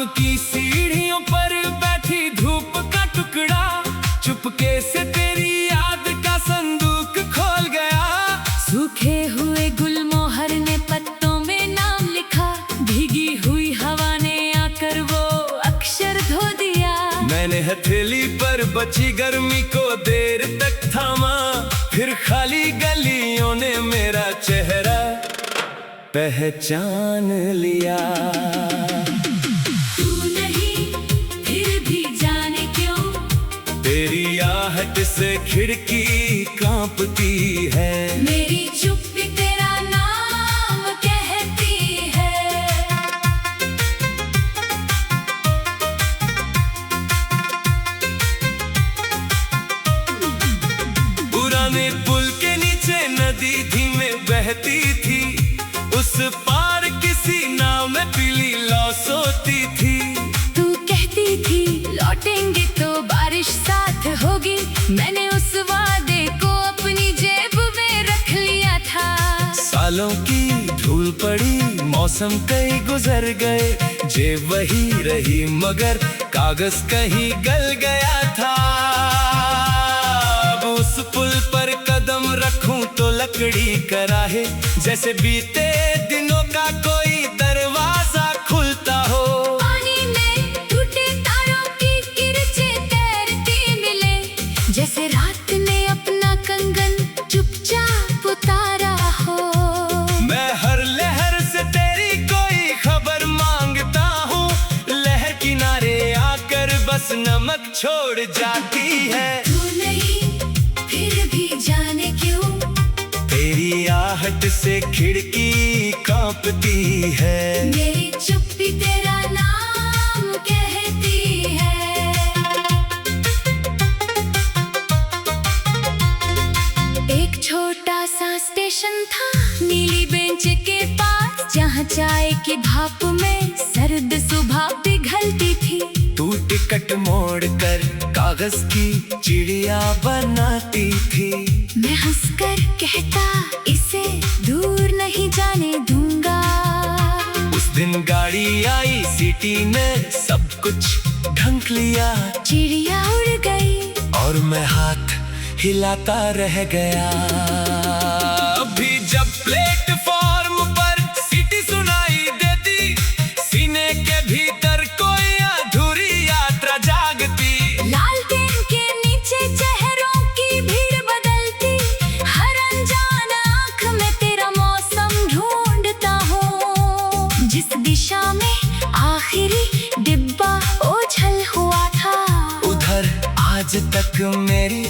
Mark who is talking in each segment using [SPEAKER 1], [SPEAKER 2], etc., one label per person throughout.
[SPEAKER 1] शाम की सीढ़ियों पर बैठी धूप का टुकड़ा चुपके से तेरी याद का संदूक खोल गया।
[SPEAKER 2] सूखे हुए गुलमोहर ने पत्तों में नाम लिखा, भीगी हुई हवा ने आकर वो अक्षर धो दिया।
[SPEAKER 1] मैंने हथेली पर बची गर्मी को देर तक थामा, फिर खाली गलियों ने मेरा चेहरा पहचान लिया।
[SPEAKER 2] तू नहीं फिर भी जाने क्यों,
[SPEAKER 1] तेरी आहट से खिड़की कांपती है।
[SPEAKER 2] मेरी चुप्पी तेरा नाम कहती है।
[SPEAKER 1] पुराने पुल के नीचे नदी धीमे बहती थी, उस पार किसी नाव में पीली लौ सोती थी।
[SPEAKER 2] तू कहती थी लौटेंगे तो बारिश साथ होगी, मैंने उस वादे को अपनी जेब में रख लिया था।
[SPEAKER 1] सालों की धूल पड़ी, मौसम कई गुजर गए, जेब वही रही मगर कागज कहीं गल गया था। अब उस पुल पर कदम रखूं तो लकड़ी कराहे, जैसे बीते दिनों का कोई दरवाजा खुलता हो।
[SPEAKER 2] पानी में टूटे तारों की किरचें तैरती मिले, जैसे रात ने अपना कंगन चुपचाप उतारा हो।
[SPEAKER 1] मैं हर लहर से तेरी कोई खबर मांगता हूँ, लहर किनारे आकर बस नमक छोड़ जाती है।
[SPEAKER 2] तू नहीं फिर भी जाने क्यों,
[SPEAKER 1] तेरी आहट से खिड़की कांपती है।
[SPEAKER 2] मेरी चुप्पी तेरा नाम कहती है। एक छोटा सा स्टेशन था नीली बेंच के पास, जहाँ चाय की भाप में सर्द सुबह पिघलती थी।
[SPEAKER 1] तू टिकट मोड़ कर कागज की चिड़िया बनाती थी।
[SPEAKER 2] मैं हंसकर कहता इसे दूर नहीं जाने दूंगा।
[SPEAKER 1] उस दिन गाड़ी आई, सिटी ने सब कुछ ढंक लिया।
[SPEAKER 2] चिड़िया उड़ गई
[SPEAKER 1] और मैं हाथ हिलाता रह गया। अभी जब प्लेटफॉर्म पर सिटी सुनाई देती, सीने के भीतर कोई अधूरी यात्रा जागती।
[SPEAKER 2] लालटेन के नीचे चेहरों की भीड़ बदलती, हर अनजान आँख में तेरा मौसम ढूंढता हूँ। जिस दिशा में आखिरी डिब्बा ओझल हुआ था,
[SPEAKER 1] उधर आज तक मेरी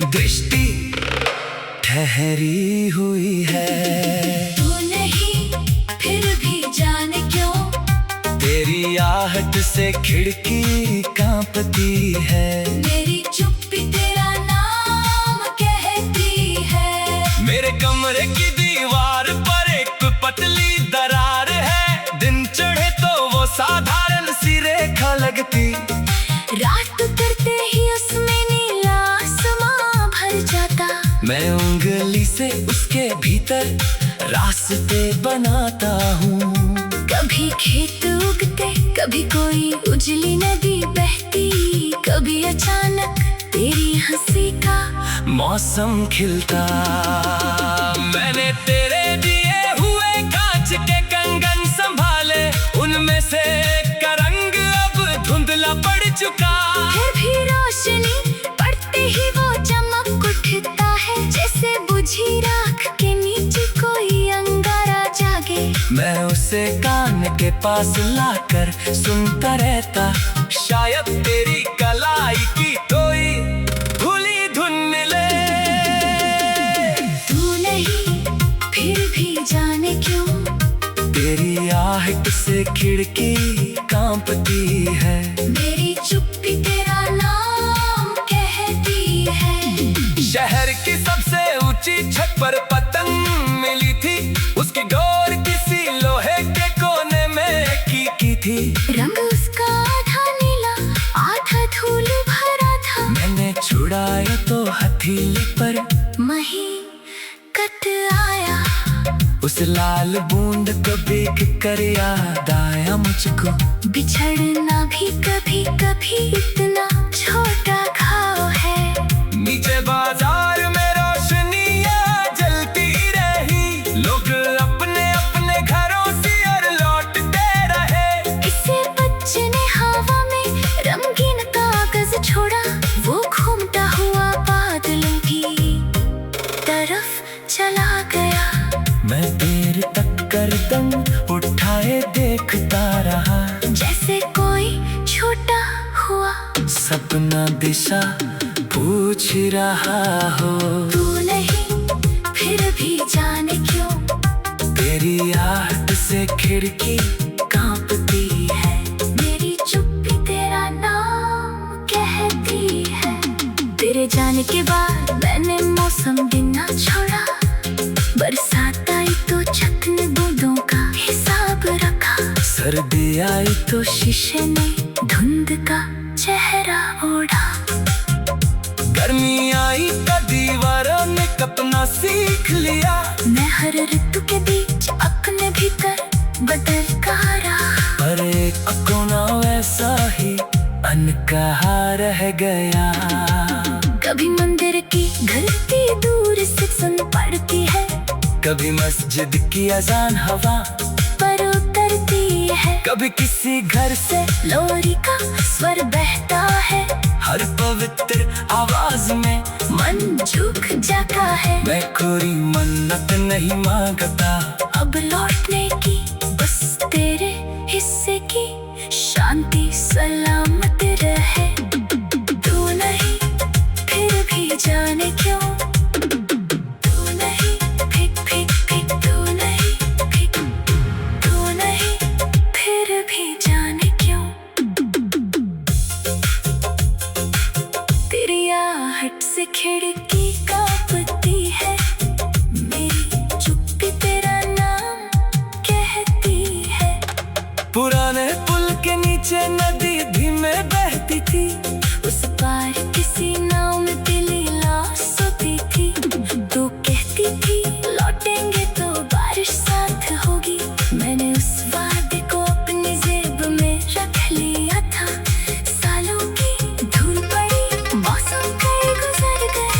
[SPEAKER 1] दृष्टि ठहरी हुई है।
[SPEAKER 2] तू नहीं फिर भी जाने क्यों,
[SPEAKER 1] तेरी आहट से खिड़की कांपती है।
[SPEAKER 2] मेरी चुप्पी तेरा नाम कहती है।
[SPEAKER 1] मेरे कमरे की दीवार पर एक पतली दरार है, दिन चढ़े तो वो साधारण सी रेखा लगती।
[SPEAKER 2] रात उतरते ही उसमें नीला आसमां भर जाता।
[SPEAKER 1] मैं उंगली से उसके भीतर रास्ते बनाता हूँ।
[SPEAKER 2] कभी खेत उगते, कभी कोई उजली नदी बहती, कभी अचानक तेरी हंसी का
[SPEAKER 1] मौसम खिलता। मैंने तेरे दिए हुए कांच के कंगन संभाले, उनमें से एक का रंग अब धुंधला पड़ चुका।
[SPEAKER 2] फिर भी रोशनी पड़ते ही वो चमक उठता है, जैसे बुझी राख के नीचे कोई अंगारा जागे।
[SPEAKER 1] मैं उसे कान के पास लाकर सुनता रहता, शायद तेरी कलाई की कोई भूली धुन मिले।
[SPEAKER 2] तू नहीं फिर भी जाने क्यों,
[SPEAKER 1] तेरी आहट से खिड़की कांपती है।
[SPEAKER 2] मेरी चुप्पी तेरा नाम कहती है।
[SPEAKER 1] शहर की सबसे ऊंची छत पर पतंग मिली थी, उसकी डोर किसी लोहे के कोने में की थी।
[SPEAKER 2] रंग उसका आधा नीला आधा धूल भरा था।
[SPEAKER 1] मैंने छुड़ाया तो हथेली पर
[SPEAKER 2] मही कत आया।
[SPEAKER 1] उस लाल बूंद को देख कर याद आया मुझको,
[SPEAKER 2] बिछड़ना भी कभी कभी इतना छोटा घाव है।
[SPEAKER 1] नीचे बाजार में रोशनियां जलती रही, लोग अपने अपने घरों से और लौटते रहे।
[SPEAKER 2] किसी बच्चे ने हवा में रंगीन कागज छोड़ा, वो घूमता हुआ बादलों की तरफ चला गया।
[SPEAKER 1] मैं देर तक गर्दन उठाए देखता रहा,
[SPEAKER 2] जैसे कोई छोटा हुआ
[SPEAKER 1] सपना दिशा पूछ रहा हो।
[SPEAKER 2] तू नहीं फिर भी जाने क्यों,
[SPEAKER 1] तेरी आहट से खिड़की कांपती है,
[SPEAKER 2] मेरी चुप्पी तेरा नाम कहती है। तेरे जाने के बाद मैंने मौसम गिनना छोड़ा, बरसात आई तो छत ने बूंदों का हिसाब रखा।
[SPEAKER 1] सर्दी आई तो
[SPEAKER 2] शीशे ने धुंध का चेहरा ओढ़ा।
[SPEAKER 1] गर्मी आई तो दीवारों ने कपना सीख लिया।
[SPEAKER 2] मैं हर ऋतु के बीच अपने भीतर बदलता रहा,
[SPEAKER 1] पर एक कोना वैसा ही अनकहा रह गया।
[SPEAKER 2] कभी मंदिर की घंटी दूर से सुन पड़ती है,
[SPEAKER 1] कभी मस्जिद की अजान हवा
[SPEAKER 2] पर उतरती है।
[SPEAKER 1] कभी किसी घर से
[SPEAKER 2] लोरी का स्वर बहता है,
[SPEAKER 1] हर पवित्र आवाज में
[SPEAKER 2] मन झुक जाता है।
[SPEAKER 1] मैं कोई मन्नत नहीं मांगता,
[SPEAKER 2] अब लौटने की बस तेरे हिस्से की शांति सलामत रहे। तू नहीं फिर भी जाने क्यों, तू नहीं फिक फिक फिक, तू नहीं फिक, तू नहीं फिर भी जाने क्यों। तेरी आहट से खिड़की कांपती है, मेरी चुप्पी तेरा नाम कहती है।
[SPEAKER 1] पुराने पुल के नीचे नदी धीमे बहती थी,
[SPEAKER 2] उस पार किसी नाव में दिली लाश सोती थी। तू कहती थी लौटेंगे तो बारिश साथ होगी, मैंने उस वादे को अपनी जेब में रख लिया था। सालों की धूल पड़ी, मौसम कई गुजर गए।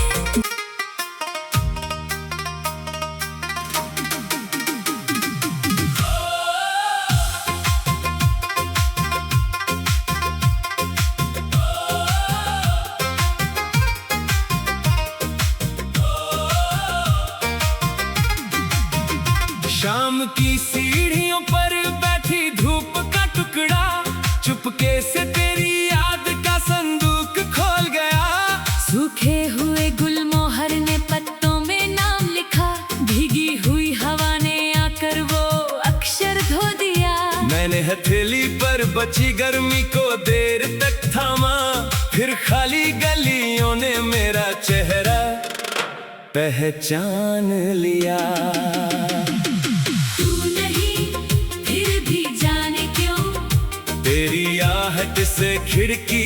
[SPEAKER 1] शाम की सीढ़ियों पर बैठी धूप का टुकड़ा चुपके से तेरी याद का संदूक खोल गया।
[SPEAKER 2] सूखे हुए गुलमोहर ने पत्तों में नाम लिखा, भीगी हुई हवा ने आकर वो अक्षर धो दिया।
[SPEAKER 1] मैंने हथेली पर बची गर्मी को देर तक थामा, फिर खाली गलियों ने मेरा चेहरा पहचान लिया।
[SPEAKER 2] तू नहीं फिर भी जाने क्यों,
[SPEAKER 1] तेरी आहट से खिड़की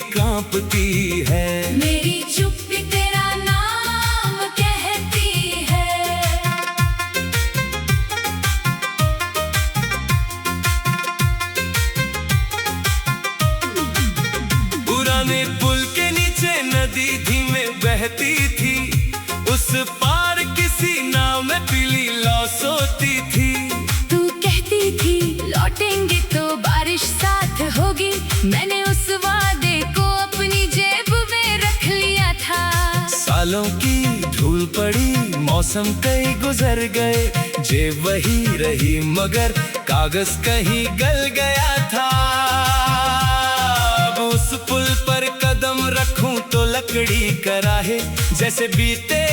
[SPEAKER 1] कांपती है,
[SPEAKER 2] मेरी चुप्पी तेरा नाम कहती है।
[SPEAKER 1] पुराने पुल के नीचे नदी धीमे बहती थी, उस पार किसी नाव में पीली लौ सोती थी।
[SPEAKER 2] तू कहती थी लौटेंगे तो बारिश साथ होगी, मैंने उस वादे को अपनी जेब में रख लिया था।
[SPEAKER 1] सालों की धूल पड़ी, मौसम कई गुजर गए, जेब वही रही मगर कागज कहीं गल गया था। अब उस पुल पर कदम रखूं तो लकड़ी कराहे, जैसे बीते